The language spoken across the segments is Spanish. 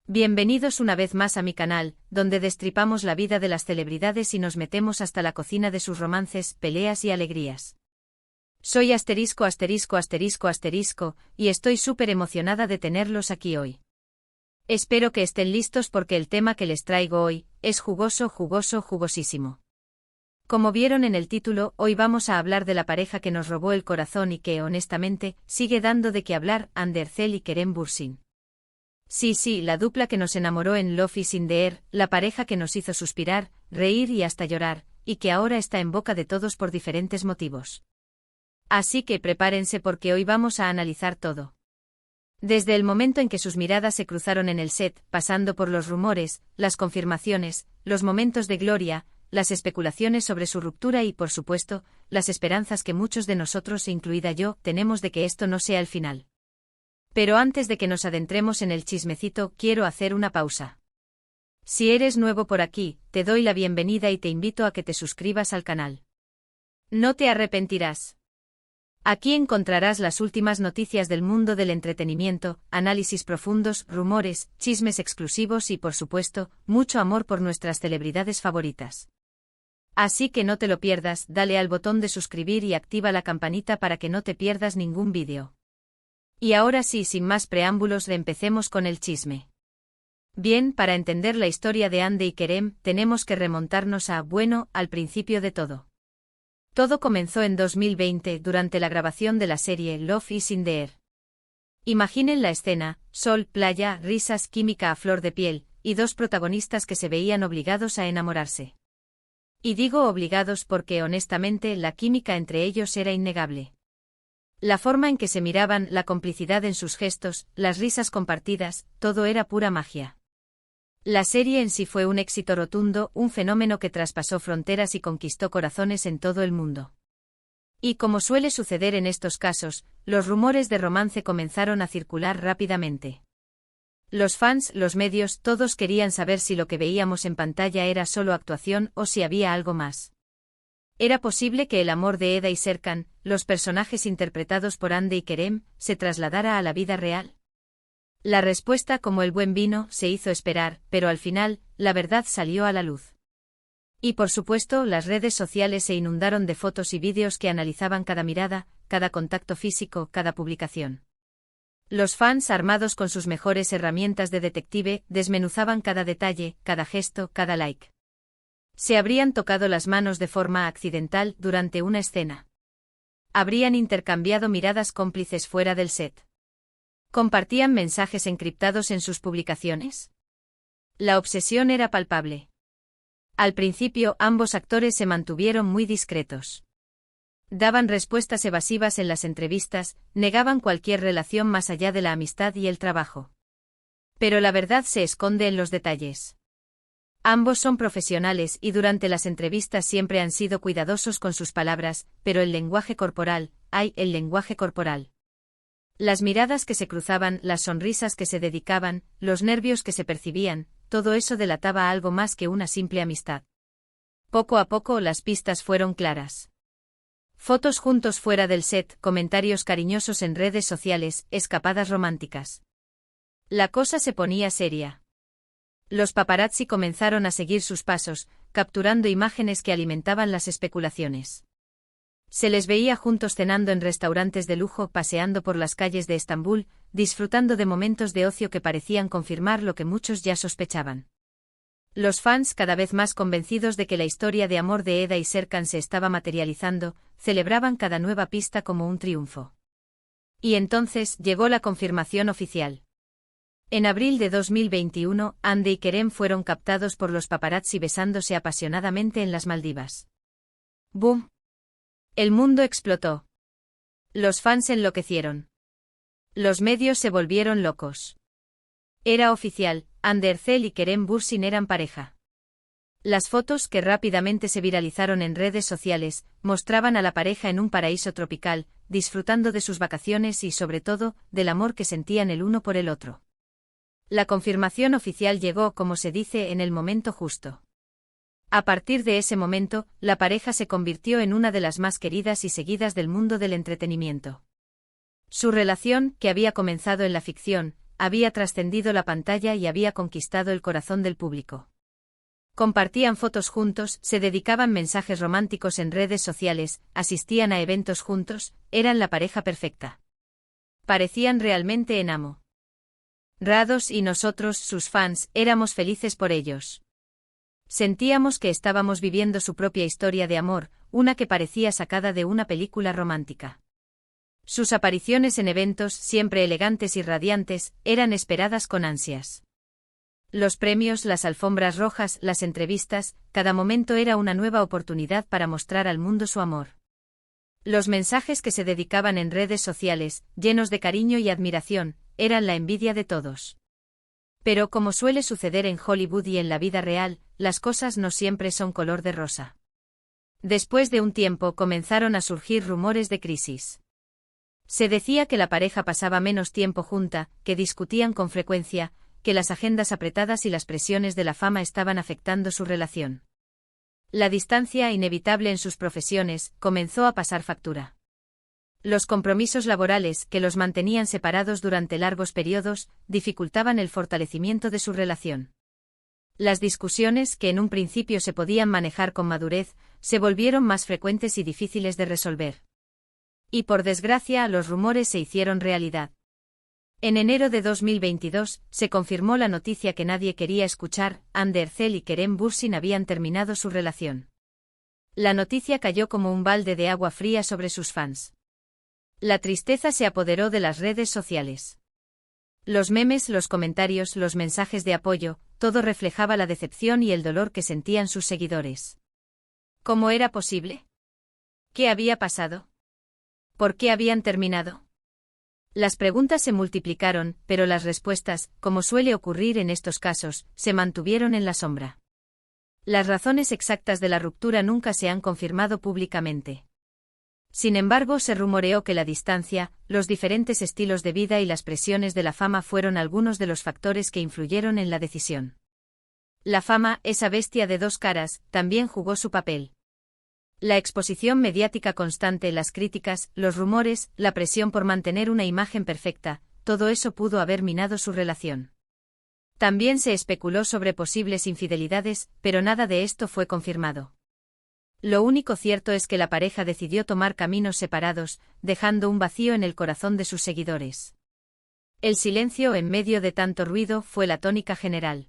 Bienvenidos una vez más a mi canal, donde destripamos la vida de las celebridades y nos metemos hasta la cocina de sus romances, peleas y alegrías. Soy asterisco asterisco asterisco asterisco, y estoy súper emocionada de tenerlos aquí hoy. Espero que estén listos porque el tema que les traigo hoy es jugoso, jugoso, jugosísimo. Como vieron en el título, hoy vamos a hablar de la pareja que nos robó el corazón y que, honestamente, sigue dando de qué hablar, Ander Zel y Kerem Bürsin. Sí, la dupla que nos enamoró en Love is in the Air, la pareja que nos hizo suspirar, reír y hasta llorar, y que ahora está en boca de todos por diferentes motivos. Así que prepárense porque hoy vamos a analizar todo. Desde el momento en que sus miradas se cruzaron en el set, pasando por los rumores, las confirmaciones, los momentos de gloria, las especulaciones sobre su ruptura y, por supuesto, las esperanzas que muchos de nosotros, incluida yo, tenemos de que esto no sea el final. Pero antes de que nos adentremos en el chismecito, quiero hacer una pausa. Si eres nuevo por aquí, te doy la bienvenida y te invito a que te suscribas al canal. No te arrepentirás. Aquí encontrarás las últimas noticias del mundo del entretenimiento, análisis profundos, rumores, chismes exclusivos y, por supuesto, mucho amor por nuestras celebridades favoritas. Así que no te lo pierdas, dale al botón de suscribir y activa la campanita para que no te pierdas ningún vídeo. Y ahora sí, sin más preámbulos, empecemos con el chisme. Bien, para entender la historia de Ander y Kerem, tenemos que remontarnos al principio de todo. Todo comenzó en 2020, durante la grabación de la serie Love is in the Air. Imaginen la escena: sol, playa, risas, química a flor de piel, y dos protagonistas que se veían obligados a enamorarse. Y digo obligados porque, honestamente, la química entre ellos era innegable. La forma en que se miraban, la complicidad en sus gestos, las risas compartidas, todo era pura magia. La serie en sí fue un éxito rotundo, un fenómeno que traspasó fronteras y conquistó corazones en todo el mundo. Y como suele suceder en estos casos, los rumores de romance comenzaron a circular rápidamente. Los fans, los medios, todos querían saber si lo que veíamos en pantalla era solo actuación o si había algo más. ¿Era posible que el amor de Eda y Serkan, los personajes interpretados por Ander y Kerem, se trasladara a la vida real? La respuesta, como el buen vino, se hizo esperar, pero al final, la verdad salió a la luz. Y por supuesto, las redes sociales se inundaron de fotos y vídeos que analizaban cada mirada, cada contacto físico, cada publicación. Los fans, armados con sus mejores herramientas de detective, desmenuzaban cada detalle, cada gesto, cada like. Se habrían tocado las manos de forma accidental durante una escena. Habrían intercambiado miradas cómplices fuera del set. ¿Compartían mensajes encriptados en sus publicaciones? La obsesión era palpable. Al principio, ambos actores se mantuvieron muy discretos. Daban respuestas evasivas en las entrevistas, negaban cualquier relación más allá de la amistad y el trabajo. Pero la verdad se esconde en los detalles. Ambos son profesionales y durante las entrevistas siempre han sido cuidadosos con sus palabras, pero el lenguaje corporal, el lenguaje corporal. Las miradas que se cruzaban, las sonrisas que se dedicaban, los nervios que se percibían, todo eso delataba algo más que una simple amistad. Poco a poco las pistas fueron claras. Fotos juntos fuera del set, comentarios cariñosos en redes sociales, escapadas románticas. La cosa se ponía seria. Los paparazzi comenzaron a seguir sus pasos, capturando imágenes que alimentaban las especulaciones. Se les veía juntos cenando en restaurantes de lujo, paseando por las calles de Estambul, disfrutando de momentos de ocio que parecían confirmar lo que muchos ya sospechaban. Los fans, cada vez más convencidos de que la historia de amor de Eda y Serkan se estaba materializando, celebraban cada nueva pista como un triunfo. Y entonces llegó la confirmación oficial. En abril de 2021, Ander y Kerem fueron captados por los paparazzi besándose apasionadamente en las Maldivas. ¡Boom! El mundo explotó. Los fans enloquecieron. Los medios se volvieron locos. Era oficial, Ander Zel y Kerem Bürsin eran pareja. Las fotos, que rápidamente se viralizaron en redes sociales, mostraban a la pareja en un paraíso tropical, disfrutando de sus vacaciones y, sobre todo, del amor que sentían el uno por el otro. La confirmación oficial llegó, como se dice, en el momento justo. A partir de ese momento, la pareja se convirtió en una de las más queridas y seguidas del mundo del entretenimiento. Su relación, que había comenzado en la ficción, había trascendido la pantalla y había conquistado el corazón del público. Compartían fotos juntos, se dedicaban mensajes románticos en redes sociales, asistían a eventos juntos, eran la pareja perfecta. Parecían realmente enamorados y nosotros, sus fans, éramos felices por ellos. Sentíamos que estábamos viviendo su propia historia de amor, una que parecía sacada de una película romántica. Sus apariciones en eventos, siempre elegantes y radiantes, eran esperadas con ansias. Los premios, las alfombras rojas, las entrevistas, cada momento era una nueva oportunidad para mostrar al mundo su amor. Los mensajes que se dedicaban en redes sociales, llenos de cariño y admiración, eran la envidia de todos. Pero como suele suceder en Hollywood y en la vida real, las cosas no siempre son color de rosa. Después de un tiempo comenzaron a surgir rumores de crisis. Se decía que la pareja pasaba menos tiempo junta, que discutían con frecuencia, que las agendas apretadas y las presiones de la fama estaban afectando su relación. La distancia, inevitable en sus profesiones, comenzó a pasar factura. Los compromisos laborales, que los mantenían separados durante largos periodos, dificultaban el fortalecimiento de su relación. Las discusiones, que en un principio se podían manejar con madurez, se volvieron más frecuentes y difíciles de resolver. Y por desgracia, los rumores se hicieron realidad. En enero de 2022, se confirmó la noticia que nadie quería escuchar: Anne Ercel y Kerem Bürsin habían terminado su relación. La noticia cayó como un balde de agua fría sobre sus fans. La tristeza se apoderó de las redes sociales. Los memes, los comentarios, los mensajes de apoyo, todo reflejaba la decepción y el dolor que sentían sus seguidores. ¿Cómo era posible? ¿Qué había pasado? ¿Por qué habían terminado? Las preguntas se multiplicaron, pero las respuestas, como suele ocurrir en estos casos, se mantuvieron en la sombra. Las razones exactas de la ruptura nunca se han confirmado públicamente. Sin embargo, se rumoreó que la distancia, los diferentes estilos de vida y las presiones de la fama fueron algunos de los factores que influyeron en la decisión. La fama, esa bestia de dos caras, también jugó su papel. La exposición mediática constante, las críticas, los rumores, la presión por mantener una imagen perfecta, todo eso pudo haber minado su relación. También se especuló sobre posibles infidelidades, pero nada de esto fue confirmado. Lo único cierto es que la pareja decidió tomar caminos separados, dejando un vacío en el corazón de sus seguidores. El silencio en medio de tanto ruido fue la tónica general.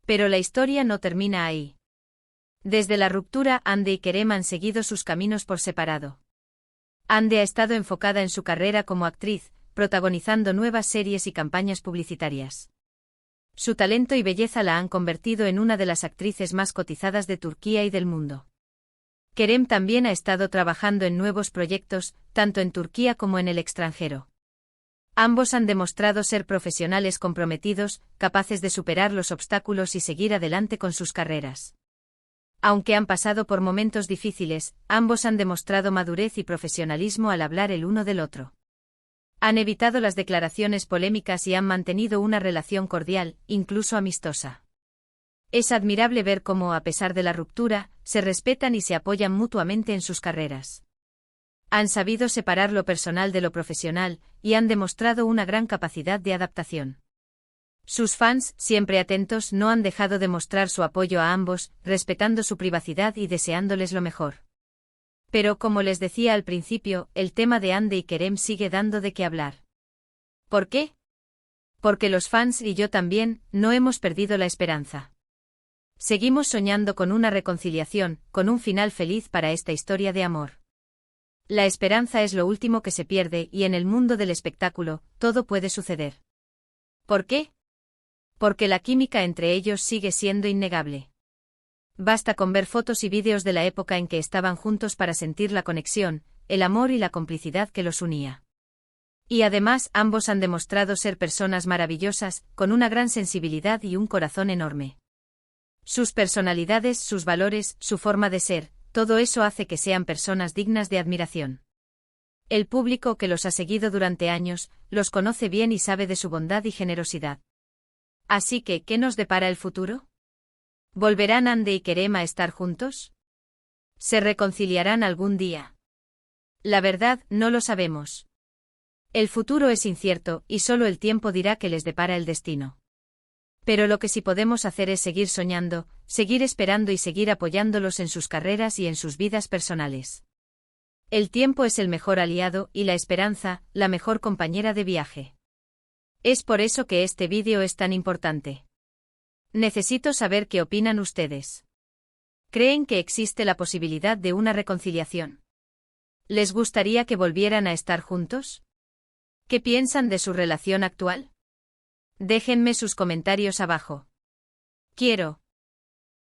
Pero la historia no termina ahí. Desde la ruptura, Hande y Kerem han seguido sus caminos por separado. Hande ha estado enfocada en su carrera como actriz, protagonizando nuevas series y campañas publicitarias. Su talento y belleza la han convertido en una de las actrices más cotizadas de Turquía y del mundo. Kerem también ha estado trabajando en nuevos proyectos, tanto en Turquía como en el extranjero. Ambos han demostrado ser profesionales comprometidos, capaces de superar los obstáculos y seguir adelante con sus carreras. Aunque han pasado por momentos difíciles, ambos han demostrado madurez y profesionalismo al hablar el uno del otro. Han evitado las declaraciones polémicas y han mantenido una relación cordial, incluso amistosa. Es admirable ver cómo, a pesar de la ruptura, se respetan y se apoyan mutuamente en sus carreras. Han sabido separar lo personal de lo profesional, y han demostrado una gran capacidad de adaptación. Sus fans, siempre atentos, no han dejado de mostrar su apoyo a ambos, respetando su privacidad y deseándoles lo mejor. Pero como les decía al principio, el tema de Hande y Kerem sigue dando de qué hablar. ¿Por qué? Porque los fans y yo también, no hemos perdido la esperanza. Seguimos soñando con una reconciliación, con un final feliz para esta historia de amor. La esperanza es lo último que se pierde y en el mundo del espectáculo, todo puede suceder. ¿Por qué? Porque la química entre ellos sigue siendo innegable. Basta con ver fotos y vídeos de la época en que estaban juntos para sentir la conexión, el amor y la complicidad que los unía. Y además, ambos han demostrado ser personas maravillosas, con una gran sensibilidad y un corazón enorme. Sus personalidades, sus valores, su forma de ser, todo eso hace que sean personas dignas de admiración. El público que los ha seguido durante años, los conoce bien y sabe de su bondad y generosidad. Así que, ¿qué nos depara el futuro? ¿Volverán Hande y Kerem a estar juntos? ¿Se reconciliarán algún día? La verdad, no lo sabemos. El futuro es incierto, y solo el tiempo dirá qué les depara el destino. Pero lo que sí podemos hacer es seguir soñando, seguir esperando y seguir apoyándolos en sus carreras y en sus vidas personales. El tiempo es el mejor aliado y la esperanza, la mejor compañera de viaje. Es por eso que este vídeo es tan importante. Necesito saber qué opinan ustedes. ¿Creen que existe la posibilidad de una reconciliación? ¿Les gustaría que volvieran a estar juntos? ¿Qué piensan de su relación actual? Déjenme sus comentarios abajo. Quiero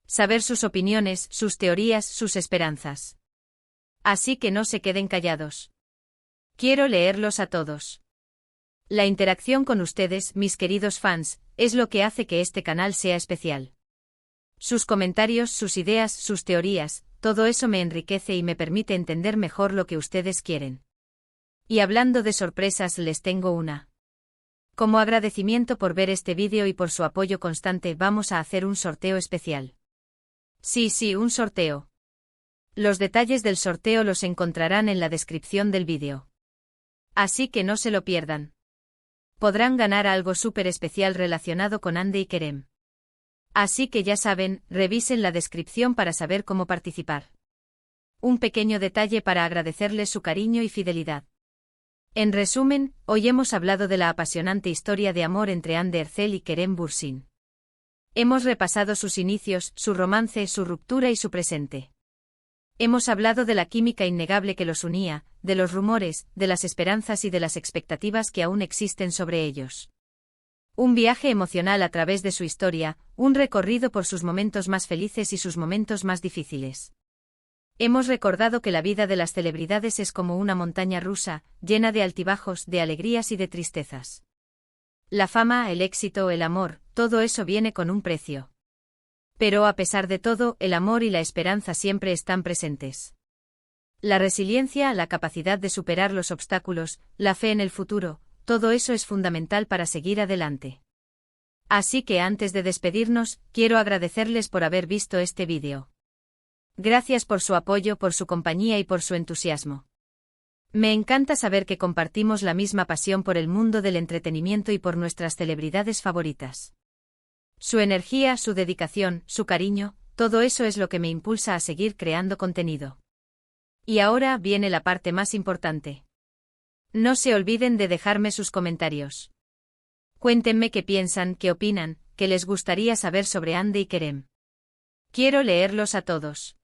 saber sus opiniones, sus teorías, sus esperanzas. Así que no se queden callados. Quiero leerlos a todos. La interacción con ustedes, mis queridos fans, es lo que hace que este canal sea especial. Sus comentarios, sus ideas, sus teorías, todo eso me enriquece y me permite entender mejor lo que ustedes quieren. Y hablando de sorpresas, les tengo una. Como agradecimiento por ver este vídeo y por su apoyo constante, vamos a hacer un sorteo especial. Sí, un sorteo. Los detalles del sorteo los encontrarán en la descripción del vídeo. Así que no se lo pierdan. Podrán ganar algo súper especial relacionado con Hande y Kerem. Así que ya saben, revisen la descripción para saber cómo participar. Un pequeño detalle para agradecerles su cariño y fidelidad. En resumen, hoy hemos hablado de la apasionante historia de amor entre Hande Erçel y Kerem Bürsin. Hemos repasado sus inicios, su romance, su ruptura y su presente. Hemos hablado de la química innegable que los unía, de los rumores, de las esperanzas y de las expectativas que aún existen sobre ellos. Un viaje emocional a través de su historia, un recorrido por sus momentos más felices y sus momentos más difíciles. Hemos recordado que la vida de las celebridades es como una montaña rusa, llena de altibajos, de alegrías y de tristezas. La fama, el éxito, el amor, todo eso viene con un precio. Pero a pesar de todo, el amor y la esperanza siempre están presentes. La resiliencia, la capacidad de superar los obstáculos, la fe en el futuro, todo eso es fundamental para seguir adelante. Así que antes de despedirnos, quiero agradecerles por haber visto este vídeo. Gracias por su apoyo, por su compañía y por su entusiasmo. Me encanta saber que compartimos la misma pasión por el mundo del entretenimiento y por nuestras celebridades favoritas. Su energía, su dedicación, su cariño, todo eso es lo que me impulsa a seguir creando contenido. Y ahora viene la parte más importante. No se olviden de dejarme sus comentarios. Cuéntenme qué piensan, qué opinan, qué les gustaría saber sobre Hande y Kerem. Quiero leerlos a todos.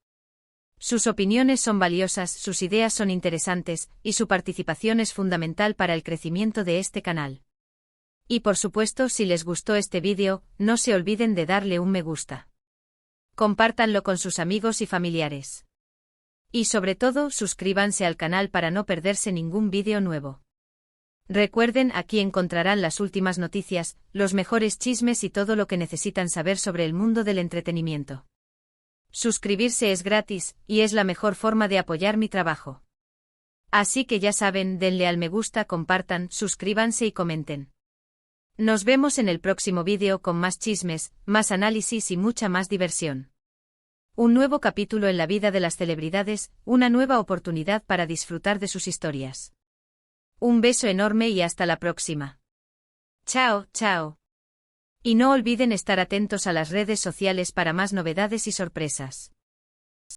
Sus opiniones son valiosas, sus ideas son interesantes, y su participación es fundamental para el crecimiento de este canal. Y por supuesto, si les gustó este vídeo, no se olviden de darle un me gusta. Compártanlo con sus amigos y familiares. Y sobre todo, suscríbanse al canal para no perderse ningún vídeo nuevo. Recuerden, aquí encontrarán las últimas noticias, los mejores chismes y todo lo que necesitan saber sobre el mundo del entretenimiento. Suscribirse es gratis, y es la mejor forma de apoyar mi trabajo. Así que ya saben, denle al me gusta, compartan, suscríbanse y comenten. Nos vemos en el próximo vídeo con más chismes, más análisis y mucha más diversión. Un nuevo capítulo en la vida de las celebridades, una nueva oportunidad para disfrutar de sus historias. Un beso enorme y hasta la próxima. Chao. Y no olviden estar atentos a las redes sociales para más novedades y sorpresas.